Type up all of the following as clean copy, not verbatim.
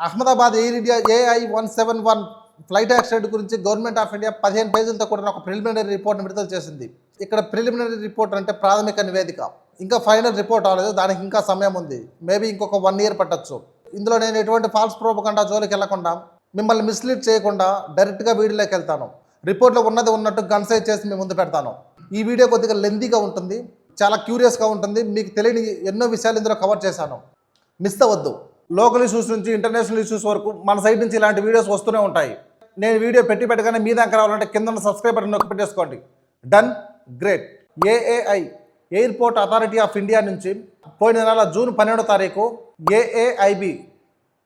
Ahmedabad air India AI-171 flight accident గురించి government of India 15 పేజీలతో కూడిన ఒక ప్రిలిమినరీ రిపోర్ట్ని విడుదల చేసింది. ఇక్కడ ప్రిలిమినరీ రిపోర్ట్ అంటే ప్రాథమిక నివేదిక. ఇంకా ఫైనల్ రిపోర్ట్ అవ్వలేదు, దానికి ఇంకా సమయం ఉంది. మేబీ ఇంకొక 1 ఇయర్ పట్టచ్చు. ఇందులో నేను ఎటువంటి ఫాల్స్ ప్రోపగండా జోలికి వెళ్లకుండా, మిమ్మల్ని మిస్లీడ్ చేయకుండా డైరెక్ట్గా వీడియోలోకి వెళ్తాను. రిపోర్ట్లో ఉన్నది ఉన్నట్టు గన్సైజ్ చేసి మీ ముందు పెడతాను. ఈ వీడియో కొద్దిగా లెంతీగా ఉంటుంది, చాలా క్యూరియస్గా ఉంటుంది. మీకు తెలియని ఎన్నో విషయాలు ఇందులో కవర్ చేశాను. మిస్ అవ్వద్దు. లోకల్ ఇష్యూస్ నుంచి ఇంటర్నేషనల్ ఇష్యూస్ వరకు మన సైడ్ నుంచి ఇలాంటి వీడియోస్ వస్తూనే ఉంటాయి. నేను వీడియో పెట్టగానే మీ దాకా రావాలంటే కింద సబ్స్క్రైబ్ బటన్ నొక్కి పెట్టేసుకోండి. Done, great. AAI airport authority of India నుంచి పోయిన నెల జూన్ 12వ తారీఖు AAIB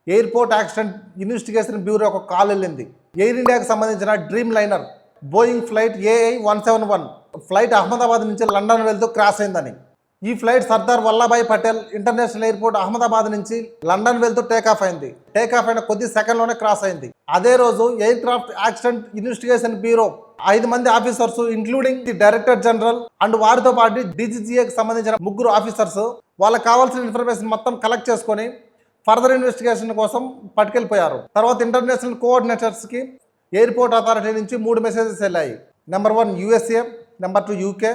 airport accident investigation bureau ఒక కాల్ వెళ్ళింది. ఎయిర్ ఇండియాకి సంబంధించిన dream liner Boeing flight AI-171 flight Ahmedabad నుంచి లండన్ వెళ్తూ క్రాష్ అయిందని. ఈ flight Sardar Vallabhbhai Patel international airport Ahmedabad నుంచి లండన్ వెళ్తూ టేకాఫ్ అయింది. టేకాఫ్ అయిన కొద్ది సెకండ్లోనే క్రాస్ అయింది. అదే రోజు air craft accident investigation bureau 5 మంది officers including the director general and వారితో పాటు DGCAకి సంబంధించిన 3 ఆఫీసర్స్ వాళ్ళకి కావాల్సిన ఇన్ఫర్మేషన్ మొత్తం కలెక్ట్ చేసుకొని ఫర్దర్ ఇన్వెస్టిగేషన్ కోసం పట్టుకెళ్ళిపోయారు. తర్వాత ఇంటర్నేషనల్ కోఆర్డినేటర్స్కి ఎయిర్పోర్ట్ అథారిటీ నుంచి 3 మెసేజెస్ వెళ్ళాయి. Number 1 USA, number 2 UK,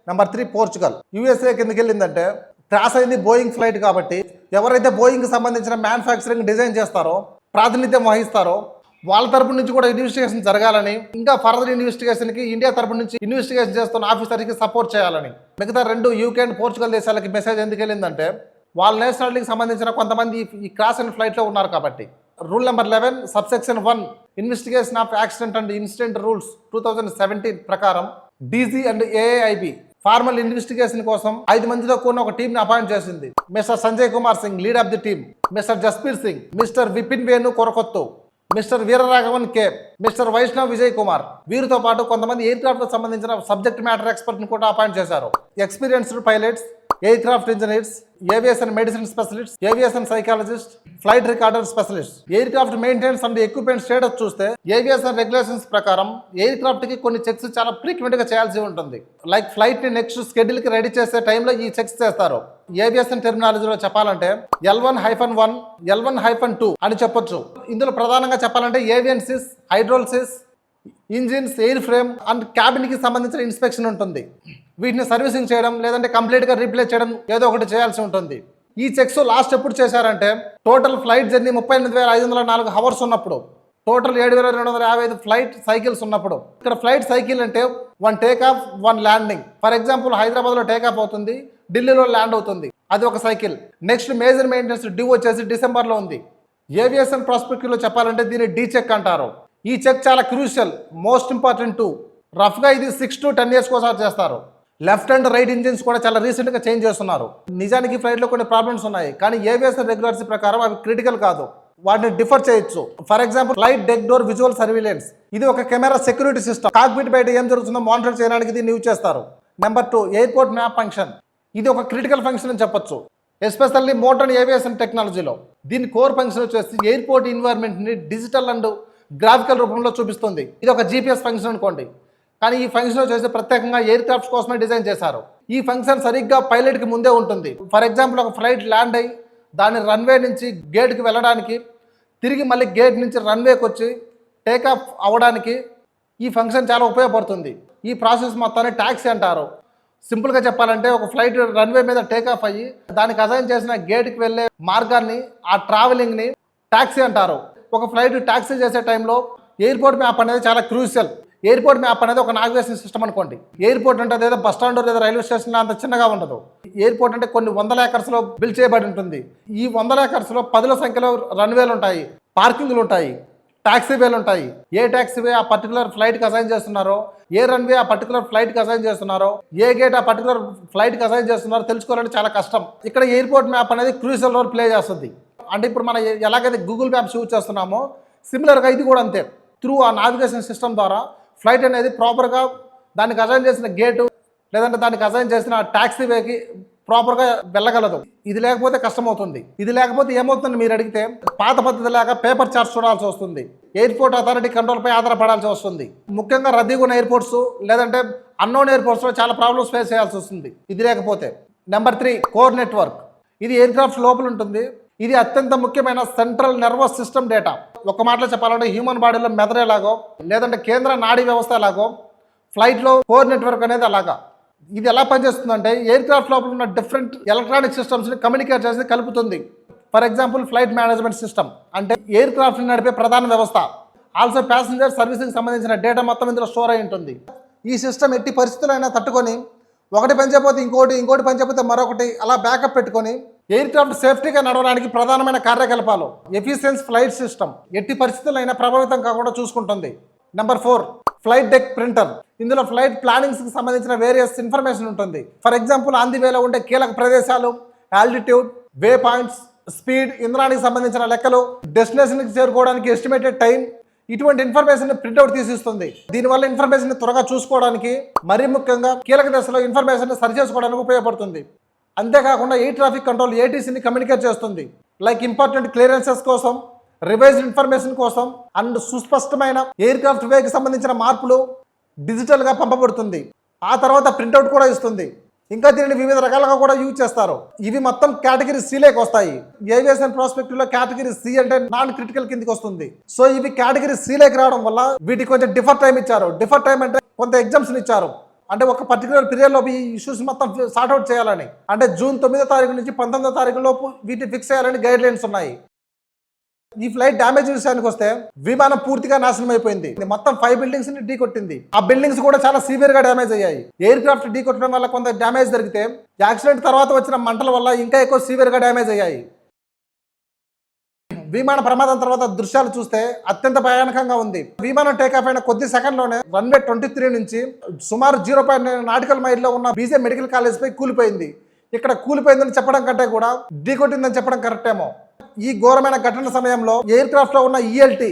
number 3 Portugal. USA కిందకి వెళ్ళిందంటే క్రాష్ అయింది బోయింగ్ ఫ్లైట్ కాబట్టి ఎవరైతే బోయింగ్కి సంబంధించిన మ్యానుఫ్యాక్చరింగ్ డిజైన్ చేస్తారో, ప్రాతినిధ్యం వహిస్తారో వాళ్ళ తరపు నుంచి కూడా ఇన్వెస్టిగేషన్ జరగాలని, ఇంకా ఫర్దర్ ఇన్వెస్టిగేషన్కి ఇండియా తరపు నుంచి ఇన్వెస్టిగేషన్ చేస్తున్న ఆఫీసర్కి సపోర్ట్ చేయాలని. మిగతా 2 UK అండ్ పోర్చుగల్ దేశాలకి మెసేజ్ ఎందుకు వెళ్ళిందంటే వాళ్ళ నేషనాలిటీకి సంబంధించిన కొంతమంది ఈ క్రాష్ అయిన ఫ్లైట్లో ఉన్నారు కాబట్టి. Rule number 11 subsection 1 investigation of accident and incident rules 2017 ప్రకారం DG and AAIB formal investigation కోసం 5 మందితో కూడిన ఒక టీంని అపాయింట్ చేసింది. Mr Sanjay Kumar Singh lead of the team, Mr Jasbir Singh, Mr Vipin Venu Korakottu, Mr Veeraraghavan K, Mr Vaishnav Vijay Kumar. వీరితో పాటు కొంతమంది ఎయిర్ క్రాఫ్ట్ సంబంధించిన సబ్జెక్ట్ మ్యాటర్ ఎక్స్పర్ట్ ని కూడా అపాయింట్ చేశారు. Experienced pilots, aircraft engineers, aviation medicine specialist, aviation psychologist, flight recorder specialist. Air craft maintenance and equipment status చూస్తే aviation regulations ప్రకారం air craft కి కొన్ని చెక్స్ చాలా ఫ్రీక్వెంట్ గా చేయాల్సి ఉంటుంది. లైక్ ఫ్లైట్ ని నెక్స్ట్ స్కెడ్యూల్ కి రెడీ చేసే టైంలో ఈ చెక్స్ చేస్తారు. ఏవియేషన్ టెర్మినాలజీలో చెప్పాలంటే L1-1, L1-2 అని చెప్పొచ్చు. ఇందులో ప్రధానంగా చెప్పాలంటే avionics, hydrolysis, engines, airframe and క్యాబిన్కి సంబంధించిన ఇన్స్పెక్షన్ ఉంటుంది. వీటిని సర్వీసింగ్ చేయడం లేదంటే కంప్లీట్గా రీప్లేస్ చేయడం ఏదో ఒకటి చేయాల్సి ఉంటుంది. ఈ చెక్స్ లాస్ట్ ఎప్పుడు చేశారంటే టోటల్ ఫ్లైట్ జర్నీ 38,504 అవర్స్ ఉన్నప్పుడు, టోటల్ 7,255 ఫ్లైట్ సైకిల్స్ ఉన్నప్పుడు. ఇక్కడ ఫ్లైట్ సైకిల్ అంటే 1 take off 1 landing. For example హైదరాబాద్లో టేక్ ఆఫ్ అవుతుంది, ఢిల్లీలో ల్యాండ్ అవుతుంది, అది ఒక cycle. Next major maintenance due వచ్చేసి డిసెంబర్లో ఉంది. ఏవియేషన్ ప్రాస్పెక్టివ్లో చెప్పాలంటే దీన్ని D చెక్ అంటారు. ఈ చెక్ చాలా క్రూషియల్, మోస్ట్ ఇంపార్టెంట్ టూ. రఫ్గా ఇది 6 to 10 years ఒకసారి చేస్తారు. లెఫ్ట్ అండ్ రైట్ ఇంజిన్స్ కూడా చాలా రీసెంట్గా చేంజ్ చేస్తున్నారు. నిజానికి ఫ్లైట్లో కొన్ని ప్రాబ్లమ్స్ ఉన్నాయి, కానీ ఏవియేషన్ రెగ్యులేటరీ ప్రకారం అవి క్రిటికల్ కాదు, వాటిని డిఫర్ చేయొచ్చు. For example flight deck door visual surveillance, ఇది ఒక కెమెరా సెక్యూరిటీ సిస్టమ్. కాక్పిట్ బయట ఏం జరుగుతుందో మానిటర్ చేయడానికి దీన్ని యూజ్ చేస్తారు. నెంబర్ 2 ఎయిర్పోర్ట్ మ్యాప్ ఫంక్షన్, ఇది ఒక క్రిటికల్ ఫంక్షన్ అని చెప్పొచ్చు, ఎస్పెషల్లీ మోడర్న్ ఏవియేషన్ టెక్నాలజీలో. దీని కోర్ ఫంక్షన్ వచ్చేసి ఎయిర్పోర్ట్ ఎన్వైర్న్మెంట్ని డిజిటల్ అండ్ గ్రాఫికల్ రూపంలో చూపిస్తుంది. ఇది ఒక GPS ఫంక్షన్ అనుకోండి, కానీ ఈ ఫంక్షన్ వచ్చేసి ప్రత్యేకంగా ఎయిర్ క్రాఫ్ట్స్ కోసమే డిజైన్ చేశారు. ఈ ఫంక్షన్ సరిగ్గా పైలట్కి ముందే ఉంటుంది. ఫర్ ఎగ్జాంపుల్ ఒక ఫ్లైట్ ల్యాండ్ అయ్యి దాని రన్వే నుంచి గేట్కి వెళ్ళడానికి, తిరిగి మళ్ళీ గేట్ నుంచి రన్వేకి వచ్చి టేకాఫ్ అవ్వడానికి ఈ ఫంక్షన్ చాలా ఉపయోగపడుతుంది. ఈ ప్రాసెస్ మొత్తాన్ని ట్యాక్సీ అంటారు. సింపుల్గా చెప్పాలంటే ఒక ఫ్లైట్ రన్వే మీద టేకాఫ్ అయ్యి దానికి అసైన్ చేసిన గేట్కి వెళ్ళే మార్గాన్ని, ఆ ట్రావెలింగ్ని ట్యాక్సీ అంటారు. ఒక ఫ్లైట్ ట్యాక్సీ చేసే టైంలో ఎయిర్పోర్ట్ మ్యాప్ అనేది చాలా క్రూషియల్. ఎయిర్పోర్ట్ మ్యాప్ అనేది ఒక నావిగేషన్ సిస్టమ్ అనుకోండి. ఎయిర్పోర్ట్ అంటే అదేదో బస్ స్టాండ్ లేదా రైల్వే స్టేషన్ అంత చిన్నగా ఉండదు. ఎయిర్పోర్ట్ అంటే కొన్ని 100 ఏకర్స్లో బిల్డ్ చేయబడి ఉంటుంది. ఈ 100 ఏకర్స్లో 10ల సంఖ్యలో రన్వేలు ఉంటాయి, పార్కింగ్లు ఉంటాయి, టాక్సీ వేలు ఉంటాయి. ఏ టాక్సీ వే ఆ పర్టికులర్ ఫ్లైట్కి అసైన్ చేస్తున్నారో, ఏ రన్వే ఆ పర్టికులర్ ఫ్లైట్కి అసైన్ చేస్తున్నారో, ఏ గేట్ ఆ పర్టికులర్ ఫ్లైట్కి అసైన్ చేస్తున్నారో తెలుసుకోవాలంటే చాలా కష్టం. ఇక్కడ ఎయిర్పోర్ట్ మ్యాప్ అనేది క్రూషియల్ రోల్ ప్లే చేస్తుంది. అంటే ఇప్పుడు మనం ఎలాగైతే గూగుల్ మ్యాప్స్ యూజ్ చేస్తున్నామో సిమిలర్గా ఇది కూడా అంతే. త్రూ ఆ నావిగేషన్ సిస్టమ్ ద్వారా ఫ్లైట్ అనేది ప్రాపర్గా దానికి అసైన్ చేసిన గేటు లేదంటే దానికి అసైన్ చేసిన టాక్సీ వేకి ప్రాపర్గా వెళ్ళగలదు. ఇది లేకపోతే కష్టమవుతుంది. ఇది లేకపోతే ఏమవుతుంది మీరు అడిగితే, పాత పద్ధతి లేక పేపర్ చార్ట్స్ చూడాల్సి వస్తుంది. ఎయిర్పోర్ట్ అథారిటీ కంట్రోల్పై ఆధారపడాల్సి వస్తుంది. ముఖ్యంగా రద్దీగా ఉన్న ఎయిర్పోర్ట్స్ లేదంటే అన్నోన్ ఎయిర్పోర్ట్స్లో చాలా ప్రాబ్లమ్స్ ఫేస్ చేయాల్సి వస్తుంది ఇది లేకపోతే. నెంబర్ 3 కోర్ నెట్వర్క్, ఇది ఎయిర్ క్రాఫ్ట్ లోపల ఉంటుంది. ఇది అత్యంత ముఖ్యమైన సెంట్రల్ నర్వస్ సిస్టమ్ డేటా. ఒక మాటలో చెప్పాలంటే హ్యూమన్ బాడీలో మెదడు ఎలాగో, లేదంటే కేంద్ర నాడీ వ్యవస్థ ఎలాగో, ఫ్లైట్లో కోర్ నెట్వర్క్ అనేది అలాగా. ఇది ఎలా పనిచేస్తుందంటే ఎయిర్ క్రాఫ్ట్ లోపల ఉన్న డిఫరెంట్ ఎలక్ట్రానిక్ సిస్టమ్స్ని కమ్యూనికేట్ చేసి కలుపుతుంది. For example flight management system అంటే ఎయిర్ క్రాఫ్ట్ని నడిపే ప్రధాన వ్యవస్థ. ఆల్సో ప్యాసింజర్ సర్వీస్కి సంబంధించిన డేటా మొత్తం ఇందులో స్టోర్ అయి ఉంటుంది. ఈ సిస్టమ్ ఎట్టి పరిస్థితులైనా తట్టుకొని ఒకటి పని చేయకపోతే ఇంకోటి పని చేయకపోతే మరొకటి అలా బ్యాకప్ పెట్టుకొని ఎయిర్ క్రాఫ్ట్ సేఫ్టీగా నడవడానికి ప్రధానమైన కార్యకలాపాలు ఎఫిషియన్స్ ఫ్లైట్ సిస్టమ్ ఎట్టి పరిస్థితులైనా ప్రభావితం కాకుండా చూసుకుంటుంది. Number 4 flight deck printer. ఇందులో ఫ్లైట్ ప్లానింగ్స్కి సంబంధించిన వేరియస్ ఇన్ఫర్మేషన్ ఉంటుంది. ఫర్ ఎగ్జాంపుల్ ఆన్ ది వేలో ఉండే కీలక ప్రదేశాలు, ఆల్టిట్యూడ్, వే పాయింట్స్, స్పీడ్, ఇంధనానికి సంబంధించిన లెక్కలు, డెస్టినేషన్కి చేరుకోవడానికి ఎస్టిమేటెడ్ టైం, ఇటువంటి ఇన్ఫర్మేషన్ ప్రింట్అవుట్ తీసిస్తుంది. దీనివల్ల ఇన్ఫర్మేషన్ త్వరగా చూసుకోవడానికి, మరీ ముఖ్యంగా కీలక దశలో ఇన్ఫర్మేషన్ సరి చేసుకోవడానికి ఉపయోగపడుతుంది. అంతేకాకుండా ఎయిర్ ట్రాఫిక్ కంట్రోల్ ఏటీసీని కమ్యూనికేట్ చేస్తుంది. లైక్ ఇంపార్టెంట్ క్లియరెన్సెస్ కోసం, రివైజ్డ్ ఇన్ఫర్మేషన్ కోసం అండ్ సుస్పష్టమైన ఎయిర్ క్రాఫ్ట్ వేకి సంబంధించిన మార్పులు డిజిటల్గా పంపబడుతుంది. ఆ తర్వాత ప్రింట్అవుట్ కూడా ఇస్తుంది. ఇంకా దీనిని వివిధ రకాలుగా కూడా యూజ్ చేస్తారు. ఇవి మొత్తం కేటగిరీ సిలోకి వస్తాయి. ఏవియేషన్ ప్రాస్పెక్టివ్లో కేటగిరీ సి అంటే నాన్ క్రిటికల్ కిందికి వస్తుంది. సో ఇవి కేటగిరీ సిలోకి రావడం వల్ల వీటికి కొంచెం డిఫర్ టైం ఇచ్చారు. డిఫర్ టైం అంటే కొంత ఎగ్జామ్షన్ ఇచ్చారు. అంటే ఒక పర్టికులర్ పీరియడ్లో ఈ ఇష్యూస్ మొత్తం సార్ట్అవుట్ చేయాలని, అంటే జూన్ 9వ తారీఖు నుంచి 19వ తారీఖు లోపు వీటిని ఫిక్స్ చేయాలని గైడ్ లైన్స్ ఉన్నాయి. ఈ ఫ్లైట్ డ్యామేజ్ విషయానికి వస్తే విమానం పూర్తిగా నాశనం అయిపోయింది. మొత్తం 5 బిల్డింగ్స్ ని ఢీ కొట్టింది. ఆ బిల్డింగ్స్ కూడా చాలా సివియర్ గా డ్యామేజ్ అయ్యాయి. ఎయిర్ క్రాఫ్ట్ ఢీ కొట్టడం వల్ల కొంత డ్యామేజ్ జరిగితే యాక్సిడెంట్ తర్వాత వచ్చిన మంటల వల్ల ఇంకా ఎక్కువ సివియర్ గా డ్యామేజ్ అయ్యాయి. విమాన ప్రమాదం తర్వాత దృశ్యాలు చూస్తే అత్యంత భయానకంగా ఉంది. విమానం టేకాఫ్ అయిన కొద్ది సెకండ్లోనే రన్వే 23 నుంచి సుమారు 0.9 నాటికల్ మైల్లో ఉన్న బీజే మెడికల్ కాలేజ్ పై కూలిపోయింది. ఇక్కడ కూలిపోయిందని చెప్పడం కంటే కూడా ఢీ కొట్టిందని చెప్పడం కరెక్ట్ ఏమో. ఈ ఘోరమైన ఘటన సమయంలో ఎయిర్ క్రాఫ్ట్ లో ఉన్న ELT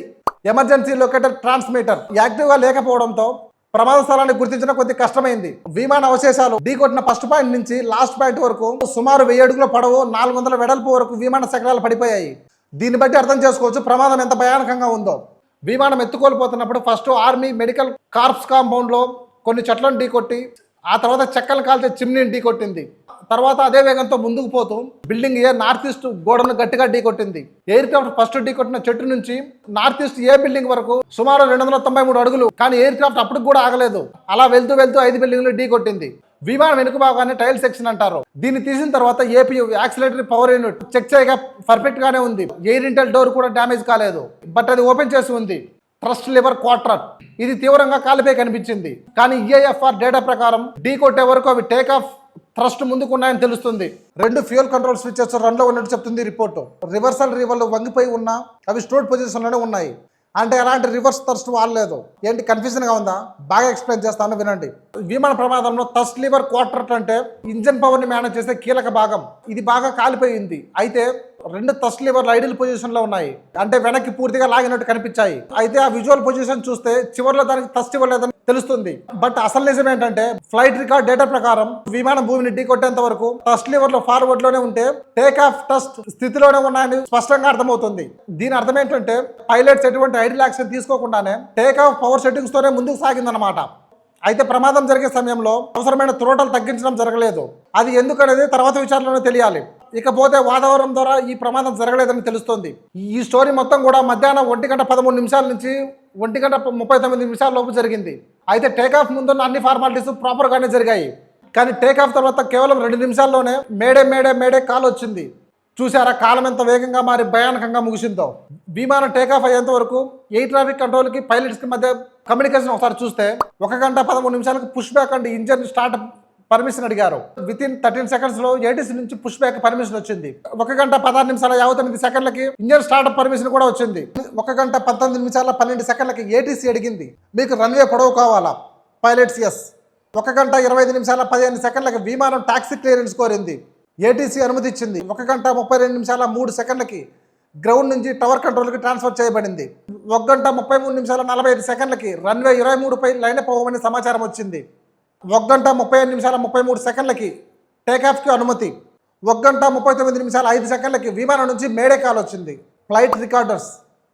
emergency locator transmitter active గా లేకపోవడంతో ప్రమాద స్థలాన్ని గుర్తించడం కొద్ది కష్టమైంది. విమాన అవశేషాలు ఢీ కొట్టిన ఫస్ట్ పాయింట్ నుంచి లాస్ట్ పాయింట్ వరకు సుమారు 1000 అడుగుల పొడవు, 400 వెడల్పు వరకు విమాన శకలాలు పడిపోయాయి. దీన్ని బట్టి అర్థం చేసుకోవచ్చు ప్రమాదం ఎంత భయానకంగా ఉందో. విమానం ఎత్తుకోల్పోతున్నప్పుడు first Army Medical Corps compound లో కొన్ని చెట్లను ఢీకొట్టి, ఆ తర్వాత చెక్కలు కాల్చే చిమ్నీని ఢీకొట్టింది. తర్వాత అదే వేగంతో ముందుకు పోతూ బిల్డింగ్ ఏ నార్త్ ఈస్ట్ గోడను గట్టిగా ఢీకొట్టింది. ఎయిర్ క్రాఫ్ట్ ఫస్ట్ ఢీకొట్టిన చెట్టు నుంచి నార్త్ ఈస్ట్ ఏ బిల్డింగ్ వరకు సుమారు 293 అడుగులు. కానీ ఎయిర్ క్రాఫ్ట్ అప్పుడు కూడా ఆగలేదు. అలా వెళ్తూ 5 బిల్డింగ్లు ఢీకొట్టింది. విమానం వెనుక భాగాన్ని టైల్ సెక్షన్ అంటారు. దీన్ని తీసిన తర్వాత ఏపీయూ యాక్సిలరేటరీ పవర్ యూనిట్ చెక్ చేయగా పర్ఫెక్ట్ గానే ఉంది. ఎయిర్ ఇంటెల్ డోర్ కూడా డ్యామేజ్ కాలేదు, బట్ అది ఓపెన్ చేసి ఉంది. ట్రస్ట్ లివర్ క్వార్టర్ ఇది తీవ్రంగా కాలిపోయి కనిపించింది. కానీ ఈఐఎఫ్ఆర్ డేటా ప్రకారం ఢీ కొట్టే వరకు అవి టేక్ ఆఫ్ థ్రస్ట్ ముందుకున్నాయని తెలుస్తుంది. 2 ఫ్యూయల్ కంట్రోల్ స్విచెస్ రన్ లో ఉన్నట్టు చెప్తుంది రిపోర్టు. రివర్సల్ రివర్లు వంగిపోయి ఉన్నా అవి స్టోర్డ్ పొజిషన్లోనే ఉన్నాయి. అంటే ఎలాంటి రివర్స్ థ్రస్ట్ వాడలేదు. ఏంటి కన్ఫ్యూజన్గా ఉందా? బాగా ఎక్స్ప్లెయిన్ చేస్తాను వినండి. విమాన ప్రమాదంలో థ్రస్ట్ లివర్ క్వార్టర్ అంటే ఇంజన్ పవర్ని మేనేజ్ చేసే కీలక భాగం. ఇది బాగా కాలిపోయింది. అయితే 2 థ్రస్ట్ లివర్లు ఐడిల్ పొజిషన్ లో ఉన్నాయి. అంటే వెనక్కి పూర్తిగా లాగినట్టు కనిపించాయి. అయితే ఆ విజువల్ పొజిషన్ చూస్తే చివరిలో దానికి థ్రస్ట్ ఇవ్వలేదని తెలుస్తుంది. బట్ అసలు నిజం ఏంటంటే ఫ్లైట్ రికార్డ్ డేటా ప్రకారం విమానం భూమిని ఢీకొట్టేంత వరకు థ్రస్ట్ లివర్లు ఫార్వర్డ్ లోనే ఉంటే టేక్ ఆఫ్ థ్రస్ట్ స్థితిలోనే ఉన్నాయని స్పష్టంగా అర్థమవుతుంది. దీని అర్థం ఏంటంటే పైలట్స్ ఎటువంటి ఐడిల్ యాక్షన్ తీసుకోకుండానే టేక్ ఆఫ్ పవర్ సెట్టింగ్స్ తోనే ముందుకు సాగిందన్నమాట. అయితే ప్రమాదం జరిగే సమయంలో అవసరమైన త్రోటలు తగ్గించడం జరగలేదు. అది ఎందుకనేది తర్వాత విచారణలో తెలియాలి. ఇకపోతే వాతావరణం ద్వారా ఈ ప్రమాదం జరగలేదని తెలుస్తోంది. ఈ స్టోరీ మొత్తం కూడా మధ్యాహ్నం 1:13 నిమిషాల నుంచి 1:39 లోపు జరిగింది. అయితే టేకాఫ్ ముందున్న అన్ని ఫార్మాలిటీస్ ప్రాపర్గానే జరిగాయి. కానీ టేకాఫ్ తర్వాత కేవలం 2 నిమిషాల్లోనే మేడే కాల్ వచ్చింది. చూసారా కాలం ఎంత వేగంగా మారి భయానకంగా ముగిసిందో. విమానం టేకాఫ్ అయ్యేంత వరకు ఎయిర్ ట్రాఫిక్ కంట్రోల్కి పైలట్స్కి మధ్య కమ్యూనికేషన్ ఒకసారి చూస్తే 1:13 push back and engine start permission అడిగారు. వితిన్ 13 సెకండ్స్లో ఏటీసీ నుంచి పుష్ బ్యాక్ పర్మిషన్ వచ్చింది. 1:16:59 ఇంజన్ స్టార్ట్అప్ పర్మిషన్ కూడా వచ్చింది. 1:19:12 ఏటీసీ అడిగింది, మీకు రన్వే పొడవు కావాలా? Pilots yes. 1:22:15 విమానం టాక్సీ క్లియరెన్స్ కోరింది. ఏటీసీ అనుమతి ఇచ్చింది. 1:32:03 గ్రౌండ్ నుంచి టవర్ కంట్రోల్కి ట్రాన్స్ఫర్ చేయబడింది. 1:33:45 రన్వే 23పై లైన్ పోవమని సమాచారం వచ్చింది. 1:35:33 టేకాఫ్కి అనుమతి. 1:39:05 విమానం నుంచి మేడే కాల్ వచ్చింది. ఫ్లైట్ రికార్డర్స్,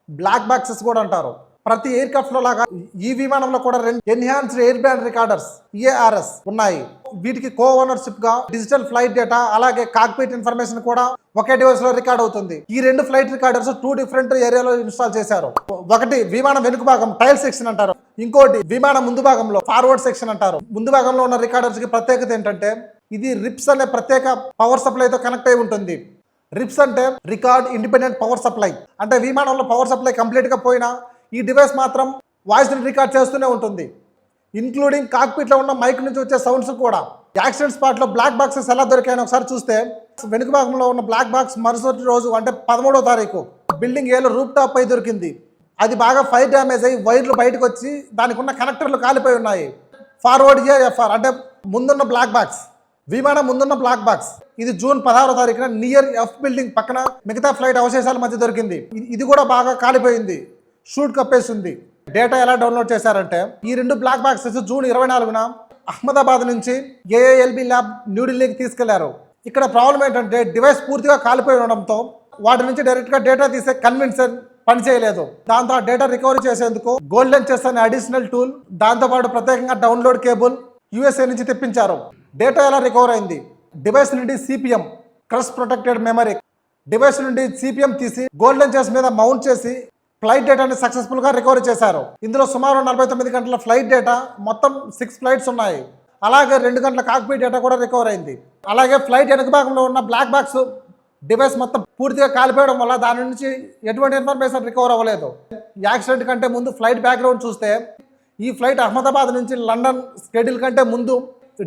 బ్లాక్ బాక్సెస్ కూడా అంటారు, ప్రతి ఎయిర్ క్రాఫ్ట్ లో లాగా ఈ విమానంలో కూడా 2 enhanced air band recorders EARS ఉన్నాయి. వీటికి కో ఓనర్షిప్ గా డిజిటల్ ఫ్లైట్ డేటా అలాగే కాక్పిట్ ఇన్ఫర్మేషన్ కూడా ఒకే డివైస్ లో రికార్డ్ అవుతుంది. ఈ 2 ఫ్లైట్ రికార్డర్స్ 2 డిఫరెంట్ ఏరియాలో ఇన్స్టాల్ చేశారు. ఒకటి విమానం వెనుక భాగం టైల్ సెక్షన్ అంటారు, ఇంకోటి విమానం ముందు భాగంలో ఫార్వర్డ్ సెక్షన్ అంటారు. ముందు భాగంలో ఉన్న రికార్డర్స్ కి ప్రత్యేకత ఏంటంటే ఇది రిప్స్ అనే ప్రత్యేక పవర్ సప్లై తో కనెక్ట్ అయి ఉంటుంది. రిప్స్ అంటే రికార్డ్ ఇండిపెండెంట్ పవర్ సప్లై. అంటే విమానంలో పవర్ సప్లై కంప్లీట్ గా పోయినా ఈ డివైస్ మాత్రం వాయిస్ రికార్డ్ చేస్తూనే ఉంటుంది, ఇంక్లూడింగ్ కాక్పిట్ లో ఉన్న మైక్ నుంచి వచ్చే సౌండ్స్ కూడా. యాక్సిడెంట్ స్పాట్ లో బ్లాక్ బాక్సెస్ ఎలా దొరికాయని ఒకసారి చూస్తే వెనుక భాగంలో ఉన్న బ్లాక్ బాక్స్ మరుసటి రోజు అంటే 13వ తారీఖు బిల్డింగ్ ఏలో రూప్ టాప్ పై దొరికింది. అది బాగా ఫైర్ డ్యామేజ్ అయ్యి వైర్లు బయటకు వచ్చి దానికి ఉన్న కనెక్టర్లు కాలిపోయి ఉన్నాయి. ఫార్వర్డ్ EFR అంటే ముందున్న బ్లాక్ బాక్స్, విమానం ముందున్న బ్లాక్ బాక్స్. ఇది జూన్ 16వ తారీఖున నియర్ F బిల్డింగ్ పక్కన మిగతా ఫ్లైట్ అవశేషాల మధ్య దొరికింది. ఇది కూడా బాగా కాలిపోయింది, షూట్ కప్పేసింది. డేటా ఎలా డౌన్లోడ్ చేశారంటే ఈ 2 బ్లాక్ బాక్సెస్ జూన్ 24న అహ్మదాబాద్ నుంచి AALB ల్యాబ్ న్యూఢిల్లీకి తీసుకెళ్లారు. ఇక్కడ ప్రాబ్లం ఏంటంటే డివైస్ పూర్తిగా కాలిపోయి ఉండడంతో వాటి నుంచి డైరెక్ట్ గా డేటా తీసే కన్విన్సర్ పనిచేయలేదు. దాంతో ఆ డేటా రికవరీ చేసేందుకు గోల్డెన్ చెస్ అనే అడిషనల్ టూల్, దాంతో పాటు ప్రత్యేకంగా డౌన్లోడ్ కేబుల్ USA నుంచి తెప్పించారు. డేటా ఎలా రికవర్ అయింది? డివైస్ నుండి CPM crush protected memory device నుండి CPM తీసి గోల్డెన్ చెస్ మీద మౌంట్ చేసి ఫ్లైట్ డేటాని సక్సెస్ఫుల్ గా రికవరీ చేశారు. ఇందులో సుమారు 49 గంటల ఫ్లైట్ డేటా, మొత్తం 6 ఫ్లైట్స్ ఉన్నాయి. అలాగే 2 గంటల కాక్పిట్ డేటా కూడా రికవర్ అయింది. అలాగే ఫ్లైట్ వెనుక భాగంలో ఉన్న బ్లాక్ బాక్స్ డివైస్ మొత్తం పూర్తిగా కాలిపోవడం వల్ల దాని నుంచి ఎటువంటి ఇన్ఫర్మేషన్ రికవర్ అవ్వలేదు. యాక్సిడెంట్ కంటే ముందు ఫ్లైట్ బ్యాక్గ్రౌండ్ చూస్తే ఈ ఫ్లైట్ అహ్మదాబాద్ నుంచి లండన్ షెడ్యూల్ కంటే ముందు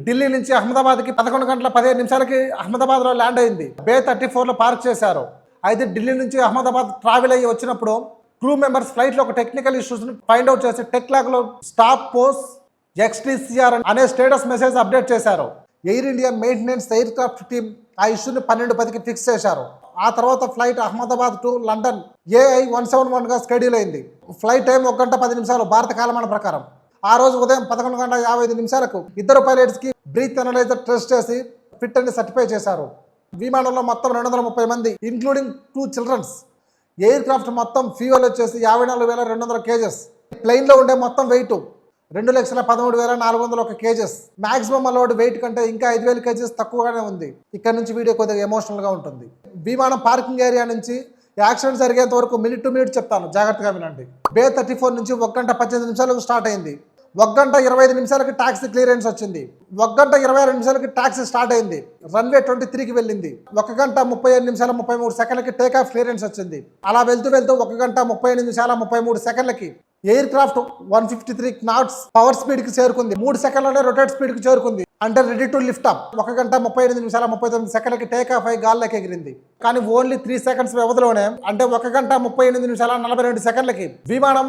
ఢిల్లీ నుంచి అహ్మదాబాద్కి 11 గంటల 15 నిమిషాలకి అహ్మదాబాద్లో ల్యాండ్ అయింది. Bay 34లో పార్క్ చేశారు. అయితే ఢిల్లీ నుంచి అహ్మదాబాద్ ట్రావెల్ అయ్యి వచ్చినప్పుడు క్రూ మెంబర్స్ ఫ్లైట్లో ఒక టెక్నికల్ ఇష్యూస్ని ఫైండ్ అవుట్ చేసి టెక్ లాగ్లో స్టాప్ పోస్ట్ XTCR అనే స్టేటస్ మెసేజ్ అప్డేట్ చేశారు. Air India maintenance aircraft team ఆ ఇష్యూని 12:10కి ఫిక్స్ చేశారు. ఆ తర్వాత ఫ్లైట్ అహ్మదాబాద్ టు లండన్ AI-171గా షెడ్యూల్ అయింది. ఫ్లైట్ టైం 1 గంట 10 నిమిషాలు భారత కాలమాన ప్రకారం. ఆ రోజు ఉదయం 11 గంటల 55 నిమిషాలకు 2 పైలట్స్కి బ్రీత్ అనలైజర్ టెస్ట్ చేసి ఫిట్ అని సర్టిఫై చేశారు. విమానంలో మొత్తం 230 మంది ఇంక్లూడింగ్ 2 చిల్డ్రన్స్. ఎయిర్ క్రాఫ్ట్ మొత్తం ఫ్యూయల్ వచ్చేసి 54,200 కేజెస్. ప్లెయిన్లో ఉండే మొత్తం weight 2,13,401 kgs. Maximum allowed weight కంటే ఇంకా 5,000 కేజెస్ తక్కువగానే ఉంది. ఇక్కడ నుంచి వీడియో కొద్దిగా ఎమోషనల్గా ఉంటుంది. విమానం పార్కింగ్ ఏరియా నుంచి యాక్సిడెంట్ జరిగేంత వరకు మినిట్ టు మినిట్ చెప్తాను, జాగ్రత్తగా వినండి. Bay 34 నుంచి 1 గంట 18 నిమిషాలకు స్టార్ట్ అయింది. 1 గంట 25 నిమిషాలకి టాక్సీ క్లియరెన్స్ వచ్చింది. 1 గంట 22 నిమిషాలకి టాక్సీ స్టార్ట్ అయింది. రన్వే 23కి వెళ్ళింది. 1 గంట 37 నిమిషాల 33 సెకండ్లకి టేక్ ఆఫ్ క్లియరెన్స్ వచ్చింది. అలా వెళ్తూ 1 గంట 38 నిమిషాల 33 సెకండ్లకి aircraft 153 knots power speed కి చేరుకుంది. 3 సెకండ్లోనే రొటేట్ స్పీడ్ కి చేరుకుంది. అంటే రెడీ టు లిఫ్ట్ అప్. 1 గంట 38 నిమిషాల 39 సెకండ్లకి టేక్ ఆఫ్ అయి గాల్లోకి ఎగిరింది. కానీ ఓన్లీ 3 సెకండ్స్ వ్యవధిలోనే, అంటే 1 గంట 38 నిమిషాల 42 సెకండ్లకి విమానం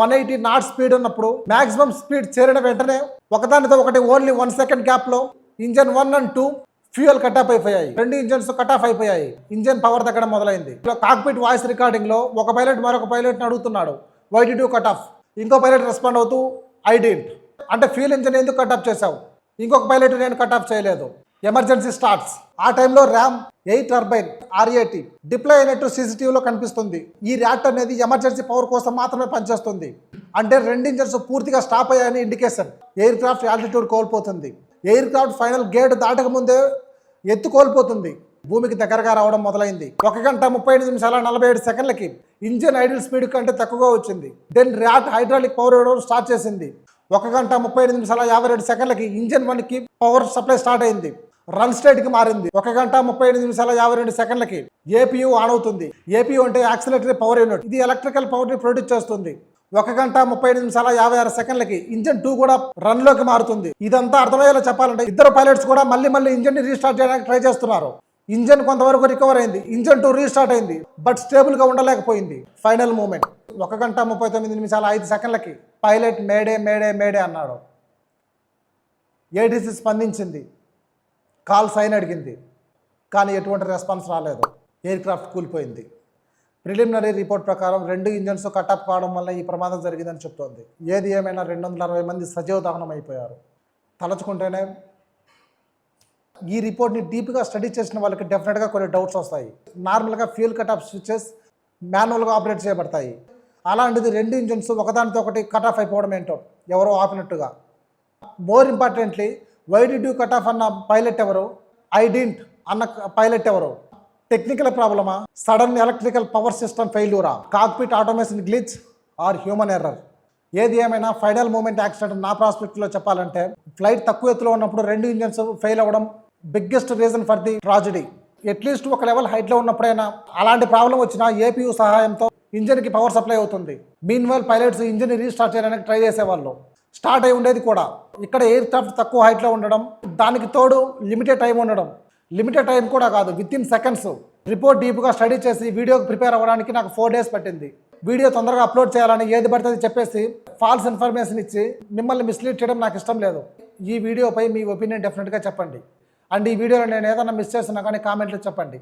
180 knots స్పీడ్ ఉన్నప్పుడు మాక్సిమం స్పీడ్ చేరిన వెంటనే ఒకదానితో ఒకటి ఓన్లీ 1 సెకండ్ గ్యాప్ లో engine 1 and 2 fuel cut off అయిపోయాయి. 2 ఇంజన్స్ కట్ ఆఫ్ అయిపోయాయి. ఇంజన్ పవర్ తగ్గడం మొదలైంది. కాక్పిట్ వాయిస్ రికార్డింగ్ లో ఒక పైలట్ మరొక పైలట్ని అడుగుతున్నాడు, why did you cut off? ఇంకో పైలట్ రెస్పాండ్ అవుతూ I didn't. అంటే ఫ్యూయల్ ఇంజన్ ఎందుకు కట్ ఆఫ్ చేశావు? ఇంకొక పైలట్ నేను కట్ ఆఫ్ చేయలేదు. Emergency starts. ఆ టైంలో ర్యామ్ 8 టర్బైన్ RAT డిప్లాయ్ అయినట్టు CCTVలో కనిపిస్తుంది. ఈ ర్యాట్ అనేది ఎమర్జెన్సీ పవర్ కోసం మాత్రమే పనిచేస్తుంది. అంటే 2 ఇంజన్స్ పూర్తిగా స్టాప్ అయ్యాయని ఇండికేషన్. ఎయిర్ క్రాఫ్ట్ ఆల్టిట్యూడ్ కోల్పోతుంది. ఎయిర్ క్రాఫ్ట్ ఫైనల్ గేట్ దాటక ముందే ఎత్తు కోల్పోతుంది. భూమికి దగ్గరగా రావడం మొదలైంది. 1 గంట 38 నిమిషాల 47 సెకండ్లకి ఇంజన్ ఐడిల్ స్పీడ్ కంటే తక్కువగా వచ్చింది. దెన్ ర్యాట్ హైడ్రాలిక్ పవర్ ఇవ్వడం స్టార్ట్ చేసింది. 1 గంట 38 నిమిషాల 52 సెకండ్లకి ఇంజన్ 1కి పవర్ సప్లై స్టార్ట్ అయింది. రన్ స్టేట్ కి మారింది. 1 గంట 38 నిమిషాల 52 సెకండ్లకి APU ఆన్ అవుతుంది. APU అంటే యాక్సిలరేటరీ పవర్ యూనిట్. ఇది ఎలక్ట్రికల్ పవర్ ని ప్రొడ్యూస్ చేస్తుంది. 1 గంట 35 నిమిషాల 56 సెకండ్లకి ఇంజన్ 2 కూడా రన్ లోకి మారుతుంది. ఇదంతా అర్థమయ్యేలా చెప్పాలంటే 2 పైలట్స్ కూడా మళ్ళీ ఇంజన్ ని రీస్టార్ట్ చేయడానికి ట్రై చేస్తున్నారు. ఇంజన్ కొంతవరకు రికవర్ అయింది. ఇంజన్ 2 రీస్టార్ట్ అయింది, బట్ స్టేబుల్ గా ఉండలేకపోయింది. ఫైనల్ మూమెంట్ 1 గంట 39 నిమిషాల 5 సెకండ్లకి పైలట్ మేడే మేడే మేడే అన్నాడు. ATC స్పందించింది, కాల్ సైన్ అడిగింది, కానీ ఎటువంటి రెస్పాన్స్ రాలేదు. ఎయిర్ క్రాఫ్ట్ కూలిపోయింది. ప్రిలిమినరీ రిపోర్ట్ ప్రకారం 2 ఇంజన్స్ కటప్ కావడం వల్ల ఈ ప్రమాదం జరిగిందని చెప్తోంది. ఏది ఏమైనా 260 మంది సజీవ దహనం అయిపోయారు. తలుచుకుంటేనే ఈ రిపోర్ట్ని డీప్గా స్టడీ చేసిన వాళ్ళకి డెఫినెట్గా కొన్ని డౌట్స్ వస్తాయి. నార్మల్గా ఫ్యూయల్ కట్ ఆఫ్ స్విచెస్ మాన్యువల్గా ఆపరేట్ చేయబడతాయి. అలాంటిది 2 ఇంజిన్స్ ఒకదానితో ఒకటి కట్ ఆఫ్ అయిపోవడం ఏంటో, ఎవరో ఆపినట్టుగా. More importantly, why did you cut off అన్న పైలట్ ఎవరు, ఐ డింట్ అన్న పైలట్ ఎవరు? టెక్నికల్ ప్రాబ్లమా, సడన్ ఎలక్ట్రికల్ పవర్ సిస్టమ్ ఫెయిల్యూరా, cockpit automation glitch or human error? ఏది ఏమైనా ఫైనల్ మూమెంట్ యాక్సిడెంట్ నా ప్రాస్పెక్ట్లో చెప్పాలంటే, ఫ్లైట్ తక్కువ ఎత్తులో ఉన్నప్పుడు 2 ఇంజన్స్ ఫెయిల్ అవ్వడం biggest reason for the tragedy. At least ఒక లెవెల్ హైట్లో ఉన్నప్పుడైనా అలాంటి ప్రాబ్లం వచ్చినా ఏపీయూ సహాయంతో ఇంజన్కి పవర్ సప్లై అవుతుంది. Mean while pilots engine restart చేయడానికి ట్రై చేసేవాళ్ళు, స్టార్ట్ అయి ఉండేది కూడా. ఇక్కడ ఎయిర్ క్రాఫ్ట్ తక్కువ హైట్లో ఉండడం, దానికి తోడు లిమిటెడ్ టైం ఉండడం. లిమిటెడ్ టైం కూడా కాదు, విత్ ఇన్ సెకండ్స్. రిపోర్ట్ డీప్గా స్టడీ చేసి వీడియోకి ప్రిపేర్ అవ్వడానికి నాకు 4 days పట్టింది. వీడియో తొందరగా అప్లోడ్ చేయాలని ఏది పడుతుంది చెప్పేసి ఫాల్స్ ఇన్ఫర్మేషన్ ఇచ్చి మిమ్మల్ని మిస్లీడ్ చేయడం నాకు ఇష్టం లేదు. ఈ వీడియోపై మీ ఒపీనియన్ డెఫినెట్గా చెప్పండి. అండ్ ఈ వీడియోలో నేను ఏదైనా మిస్ చేస్తున్నా కానీ కామెంట్లో చెప్పండి.